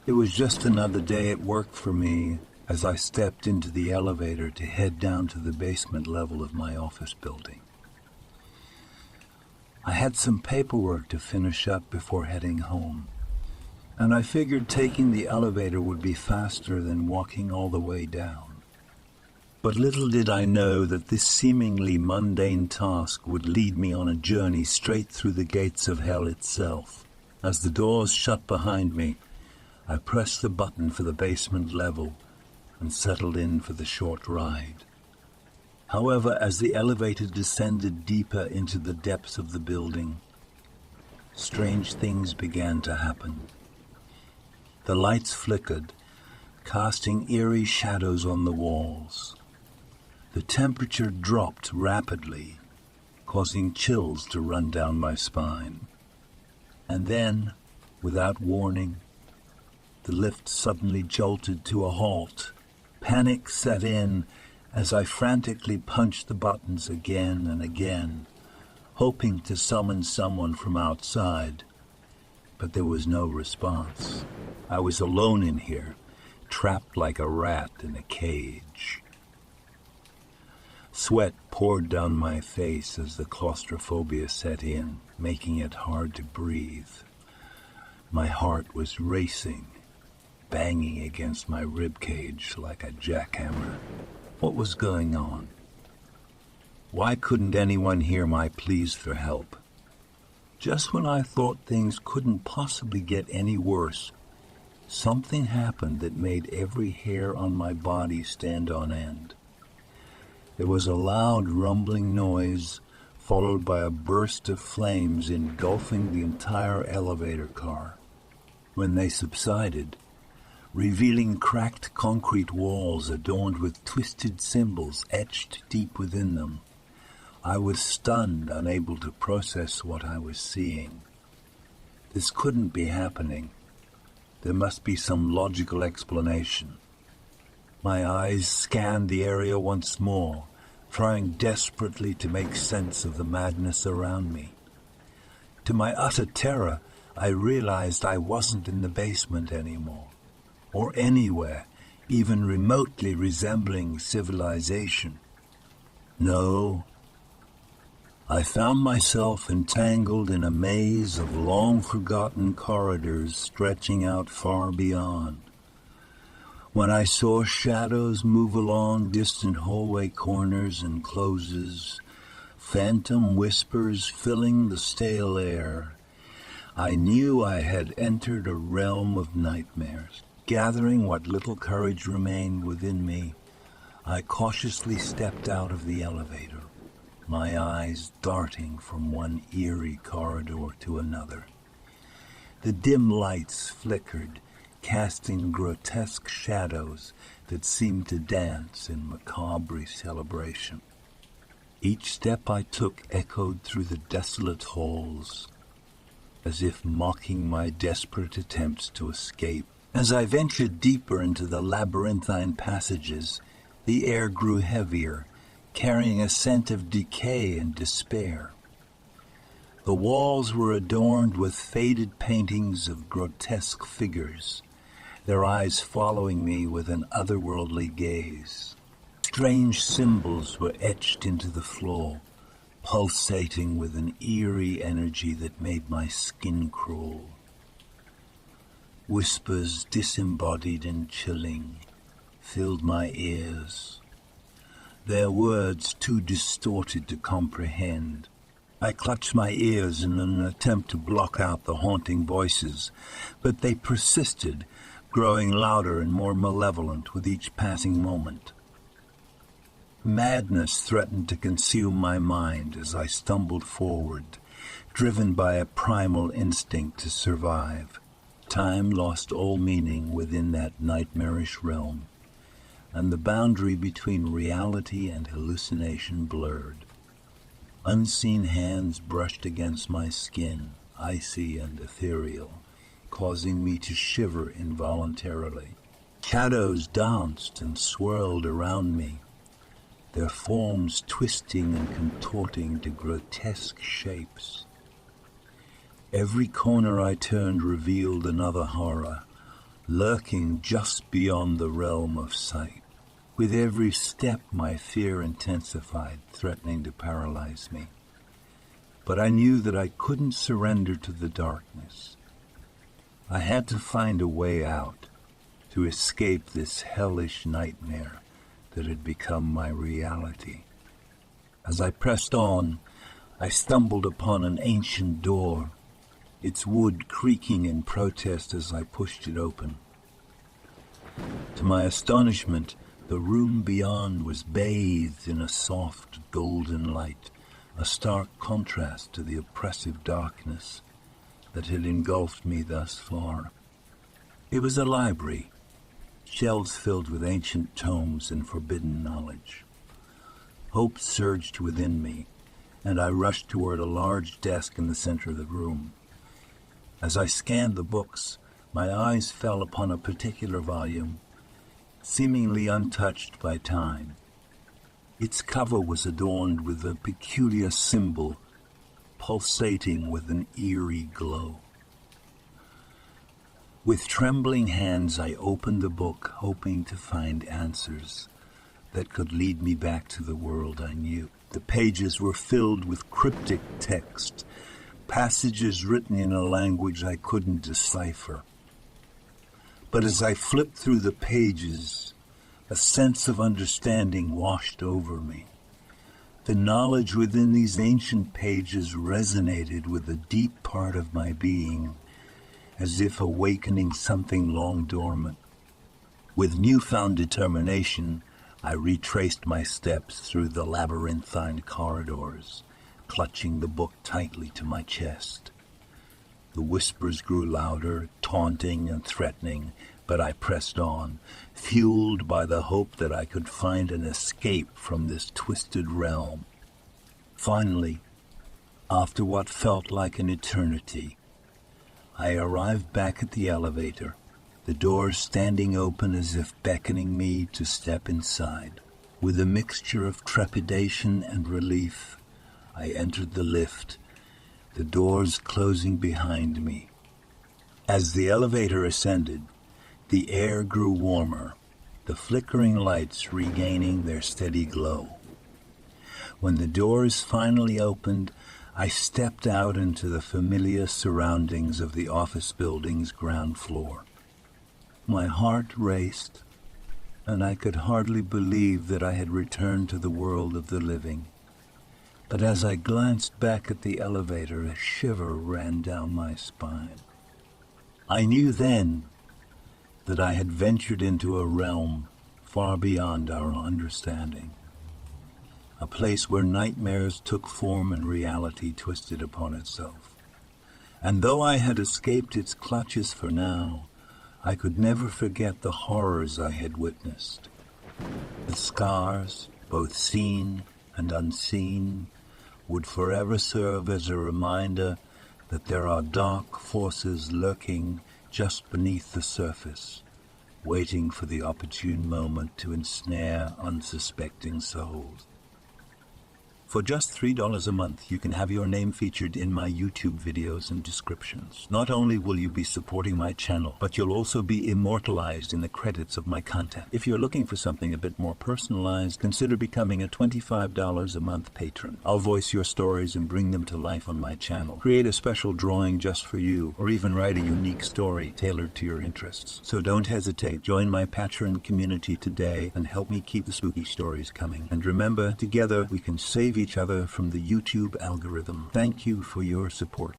It was just another day at work for me as I stepped into the elevator to head down to the basement level of my office building. I had some paperwork to finish up before heading home, and I figured taking the elevator would be faster than walking all the way down. But little did I know that this seemingly mundane task would lead me on a journey straight through the gates of hell itself. As the doors shut behind me, I pressed the button for the basement level and settled in for the short ride. However, as the elevator descended deeper into the depths of the building, strange things began to happen. The lights flickered, casting eerie shadows on the walls. The temperature dropped rapidly, causing chills to run down my spine. And then, without warning, the lift suddenly jolted to a halt. Panic set in as I frantically punched the buttons again and again, hoping to summon someone from outside. But there was no response. I was alone in here, trapped like a rat in a cage. Sweat poured down my face as the claustrophobia set in, making it hard to breathe. My heart was racing, banging against my ribcage like a jackhammer. What was going on? Why couldn't anyone hear my pleas for help? Just when I thought things couldn't possibly get any worse, something happened that made every hair on my body stand on end. There was a loud rumbling noise, followed by a burst of flames engulfing the entire elevator car. When they subsided, revealing cracked concrete walls adorned with twisted symbols etched deep within them, I was stunned, unable to process what I was seeing. This couldn't be happening. There must be some logical explanation. My eyes scanned the area once more, trying desperately to make sense of the madness around me. To my utter terror, I realized I wasn't in the basement anymore, or anywhere even remotely resembling civilization. No, I found myself entangled in a maze of long-forgotten corridors stretching out far beyond. When I saw shadows move along distant hallway corners and closes, phantom whispers filling the stale air, I knew I had entered a realm of nightmares. Gathering what little courage remained within me, I cautiously stepped out of the elevator, my eyes darting from one eerie corridor to another. The dim lights flickered, casting grotesque shadows that seemed to dance in macabre celebration. Each step I took echoed through the desolate halls, as if mocking my desperate attempts to escape. As I ventured deeper into the labyrinthine passages, the air grew heavier, carrying a scent of decay and despair. The walls were adorned with faded paintings of grotesque figures, their eyes following me with an otherworldly gaze. Strange symbols were etched into the floor, pulsating with an eerie energy that made my skin crawl. Whispers, disembodied and chilling, filled my ears, their words too distorted to comprehend. I clutched my ears in an attempt to block out the haunting voices, but they persisted, growing louder and more malevolent with each passing moment. Madness threatened to consume my mind as I stumbled forward, driven by a primal instinct to survive. Time lost all meaning within that nightmarish realm, and the boundary between reality and hallucination blurred. Unseen hands brushed against my skin, icy and ethereal, causing me to shiver involuntarily. Shadows danced and swirled around me, their forms twisting and contorting to grotesque shapes. Every corner I turned revealed another horror, lurking just beyond the realm of sight. With every step, my fear intensified, threatening to paralyze me. But I knew that I couldn't surrender to the darkness. I had to find a way out, to escape this hellish nightmare that had become my reality. As I pressed on, I stumbled upon an ancient door, its wood creaking in protest as I pushed it open. To my astonishment, the room beyond was bathed in a soft, golden light, a stark contrast to the oppressive darkness that had engulfed me thus far. It was a library, shelves filled with ancient tomes and forbidden knowledge. Hope surged within me, and I rushed toward a large desk in the center of the room. As I scanned the books, my eyes fell upon a particular volume, seemingly untouched by time. Its cover was adorned with a peculiar symbol, pulsating with an eerie glow. With trembling hands, I opened the book, hoping to find answers that could lead me back to the world I knew. The pages were filled with cryptic text, passages written in a language I couldn't decipher. But as I flipped through the pages, a sense of understanding washed over me. The knowledge within these ancient pages resonated with a deep part of my being, as if awakening something long dormant. With newfound determination, I retraced my steps through the labyrinthine corridors, clutching the book tightly to my chest. The whispers grew louder, taunting and threatening, but I pressed on, fueled by the hope that I could find an escape from this twisted realm. Finally, after what felt like an eternity, I arrived back at the elevator, the doors standing open as if beckoning me to step inside. With a mixture of trepidation and relief, I entered the lift, the doors closing behind me. As the elevator ascended, the air grew warmer, the flickering lights regaining their steady glow. When the doors finally opened, I stepped out into the familiar surroundings of the office building's ground floor. My heart raced, and I could hardly believe that I had returned to the world of the living. But as I glanced back at the elevator, a shiver ran down my spine. I knew then that I had ventured into a realm far beyond our understanding, a place where nightmares took form and reality twisted upon itself. And though I had escaped its clutches for now, I could never forget the horrors I had witnessed. The scars, both seen and unseen, would forever serve as a reminder that there are dark forces lurking just beneath the surface, waiting for the opportune moment to ensnare unsuspecting souls. For just $3 a month, you can have your name featured in my YouTube videos and descriptions. Not only will you be supporting my channel, but you'll also be immortalized in the credits of my content. If you're looking for something a bit more personalized, consider becoming a $25 a month patron. I'll voice your stories and bring them to life on my channel. Create a special drawing just for you, or even write a unique story tailored to your interests. So don't hesitate. Join my Patreon community today and help me keep the spooky stories coming. And remember, together we can save each other from the YouTube algorithm. Thank you for your support.